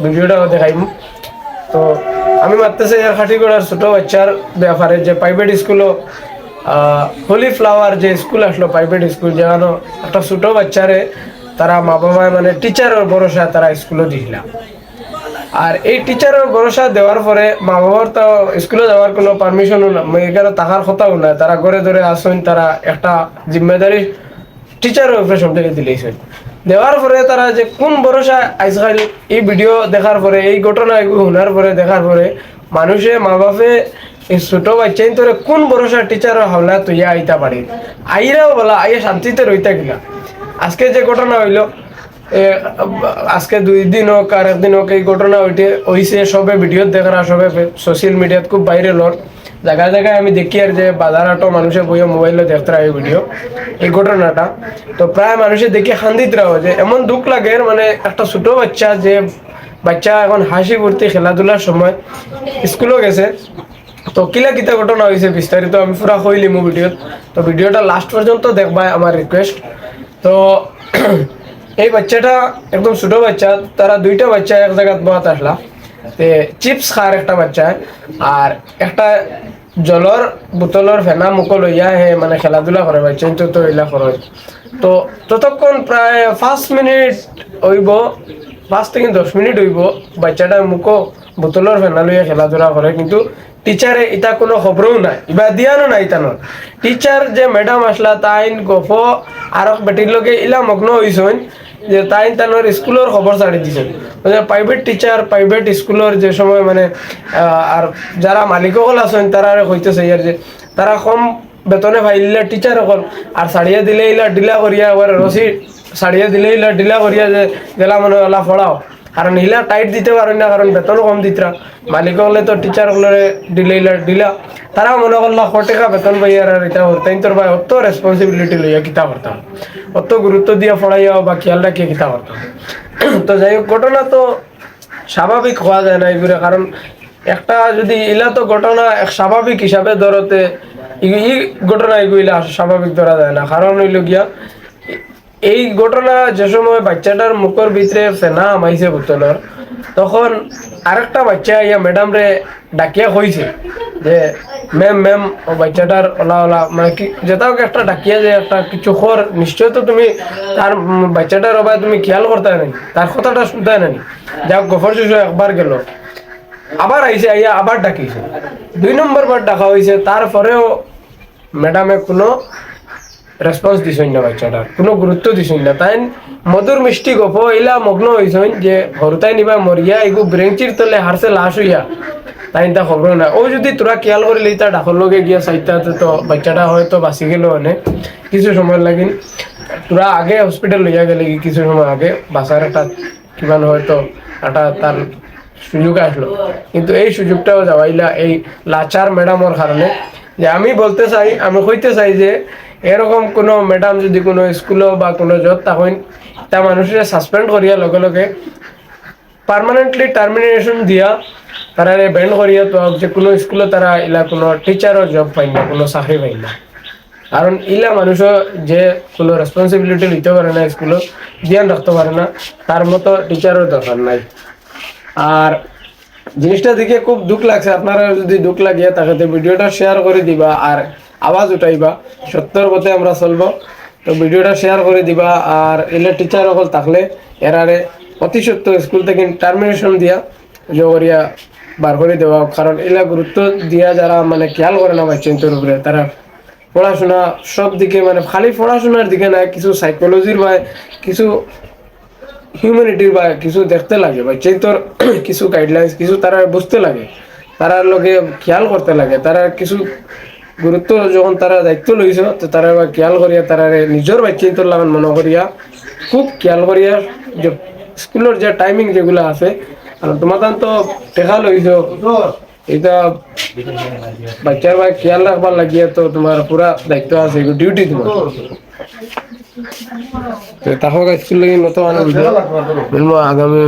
ভিডিওটাও দেখাইম। তো আমি মারতেছি এর খাটিগড়ার ছোট বাচ্চার ব্যাপারে যে প্রাইভেট স্কুলও হোলি ফ্লাওয়ার যে স্কুল আসলো প্রাইভেট স্কুল, যেখানে একটা ছোট বাচ্চারে তারা মা বাবা মানে টিচারের ভরসা তারা স্কুলে দিলাম। আর এই টিচারের ভরসা দেওয়ার পরে মা বাবার তো স্কুলে যাওয়ার কোনো পারমিশনও না, এখানে থাকার কথাও না, তারা ঘরে ধরে আসেন, তারা একটা জিম্মেদারি টিচারের উপরে সব থেকে দিলেইছেন। দেওয়ার পরে তারা যে কোন ভরসা আজকাল এই ভিডিও দেখার পরে এই ঘটনা শোনার পরে দেখার পরে মানুষে মা বাপে এই ছোট বাচ্চাই তোরে কোন ভরসা টিচারের হাওলা তুইয়া আইতা পারি, আইরাও বলা আইয়া শান্তিতে রইতা গিলা। আজকে যে ঘটনা হইলো আজকে 2 দিন হোক আর 1 দিন হোক এই ঘটনা হইছে সবে ভিডিও দেখার সবে সোশ্যাল মিডিয়াত খুব বাইরে লর জায়গায় জায়গায় আমি দেখি আর যে বাজার হাটো মানুষের বইয়ে মোবাইলে দেখতে এই ভিডিও এই ঘটনাটা। তো প্রায় মানুষে দেখে খান্দিত রাও যে এমন দুঃখ লাগে, মানে একটা ছোট বাচ্চা যে বাচ্চা এখন হাসি ভর্তি খেলাধুলার সময় স্কুলও গেছে। তো কিলা কিতা ঘটনা হয়েছে বিস্তারিত আমি পুরা কইলিম ভিডিওত। তো ভিডিওটা লাস্ট পর্যন্ত দেখবা আমার রিকোয়েস্ট। তো এই বাচ্চাটা একদম ছোট বাচ্চা, তারা 2টা বাচ্চা এক জায়গায় বাত আসলা, তে চিপস খার একটা বাচ্চা আর একটা জলের বোতলের ফেনা মুখ লইয়া হে মানে খেলাধুলা করে বাচ্চা তো এলা করে। তো ততক্ষণ প্রায় 5 মিনিট হইব, 5 থেকে 10 মিনিট হইব বাচ্চাটা মুখ বোতলের ফেনা লইয়া খেলাধুলা করে, কিন্তু টিচারে এটা কোনো খবরও নাই, ইবা দিয়ানো নাই তানোর। টিচার যে ম্যাডাম আসলা তাইন গপ আর বেটির লগে ইলা মগ্ন হইছেন যে তাই তানোর স্কুলের খবর ছাড়ি দিছেন। প্রাইভেট টিচার প্রাইভেট স্কুলের যে সময় মানে আর যারা মালিকসকল আছেন তারা হইতেছে আর যে তারা কম বেতনে ভাইলে টিচার সকল আর ছাড়িয়ে দিলে ইলা ডিলা করিয়া আবার রসি ছাড়িয়ে দিলে ইলা ডিলা করিয়া যে গেলা মনে ওলা ফড়াও, কারণ ইলা টাইট দিতে পারেন না, কারণ বেতনও কম দিতরা। মালিক হলে তো টিচার হলে দিলে ইলা ডিলা, তারা মনে করলা 100 টাকা বেতন পাইয়ার আর এটা তাই তোর ভাই অত রেসপন্সিবিলিটি লইয়া কিতা করতাম, অত গুরুত্ব দিয়া পড়াইয়া বা খেয়াল রাখিয়া কিতা করতাম। তো যাই হোক ঘটনা তো স্বাভাবিক হওয়া যায় না এগুলো, কারণ একটা যদি ইলা তো ঘটনা এক স্বাভাবিক হিসাবে ধরতে ই ঘটনা এগুলা স্বাভাবিক ধরা যায় না। কারণ হইল গিয়া এই ঘটনা যে সময় বাচ্চাটার মুখের ভিতরে ফেনা আমাইছে বোতলের, তখন আরেকটা বাচ্চা ইয়া ম্যাডাম রে ডাকিয়া কইছে যে ম্যাম ম্যাম ও বাচ্চাটার ওলা ওলা মানে কি যেটাও একটা ডাকিয়া যে একটা কিছু কর, নিশ্চয় তো তুমি তার বাচ্চাটার অবাই তুমি খেয়াল করতে নাই, তার কথাটা শুনতে নাই। যাক গফর শিশু একবার গেল, আবার আইসে আইয়া আবার ডাকিছে, 2 নম্বর বার ডাকা হয়েছে, তারপরেও ম্যাডামে কোনো রেসপন্স দিছেন না, বাচ্চাটার কোনো গুরুত্ব দিছেন না। তাই মধুর মিষ্টি গপ ইলা মগ্ন হয়েছেন যে হরতাই নিবা মরিয়া এগু ব্রেঞ্চির তলে হারছে লাশ হইয়া, তাই তা খবর না। ও যদি তোরা খেয়াল করিলি তা ডাকর লগে গিয়া চাইতে তো বাচ্চাটা হয়তো বাঁচি গেল, অনেক কিছু সময় লাগিন। তোরা আগে হসপিটাল লইয়া গেলে কিছু সময় আগে বাঁচার একটা কিমান হয়তো একটা তার সুযোগ আসলো, কিন্তু এই সুযোগটাও যাওয়াইলা এই লাচার ম্যাডামের কারণে। যে আমি বলতে চাই, আমি কইতে চাই যে এরকম কোনো ম্যাডাম যদি কোনো স্কুলও বা কোনো জব তখন তা মানুষের সাসপেন্ড করিয়া লগে লগে পার্মানেন্টলি টার্মিনেশন দিয়া তারা ব্যান্ড করিয়া তো যে কোনো স্কুলে তারা ইলা কোনো টিচারও জব পাই না, কোনো চাকরি পাই না। কারণ ইলা মানুষও যে কোনো রেসপন্সিবিলিটি নিতে পারে না, স্কুলে ধ্যান রাখতে পারে না, তার মতো টিচারও দরকার নাই। আর জিনিসটা দেখে খুব দুঃখ লাগছে, আপনারা যদি দুঃখ লাগিয়ে তাকে ভিডিওটা শেয়ার করে দিবা আর আওয়াজ উঠাইবা, সত্যর পথে আমরা চলবো। তো ভিডিওটা শেয়ার করে দিবা আর এলে টিচার সকল থাকলে এরারে অতি সত্য স্কুল থেকে টার্মিনেশন দিয়া জগরিয়া বার করে দেওয়া, কারণ এলা গুরুত্ব দিয়া যারা মানে খেয়াল করে না বাচ্চাদের উপরে, তারা পড়াশোনা সব দিকে মানে খালি পড়াশোনার দিকে না, কিছু সাইকোলজির বা কিছু হিউম্যানিটির বা কিছু দেখতে লাগে, বাচ্চাদের কিছু গাইডলাইন্স কিছু তারা বুঝতে লাগে, তারা লোকে খেয়াল করতে লাগে, তারা কিছু গুরুত্ব যখন তারা দায়িত্ব লইছে তো তারা খেয়াল করিয়া তারা নিজের বাচ্চাদের লাগান মনে করিয়া খুব খেয়াল করিয়া যে স্কুলের যে টাইমিং যেগুলো আছে, আর তোমার তো টেকা লইছ এটা বাচ্চার ভাই খেয়াল রাখবার লাগিয়ে তো তোমার পুরা দায়িত্ব আছে, ডিউটি তোমার। তাহলে স্কুল লাগি নতুন আগামী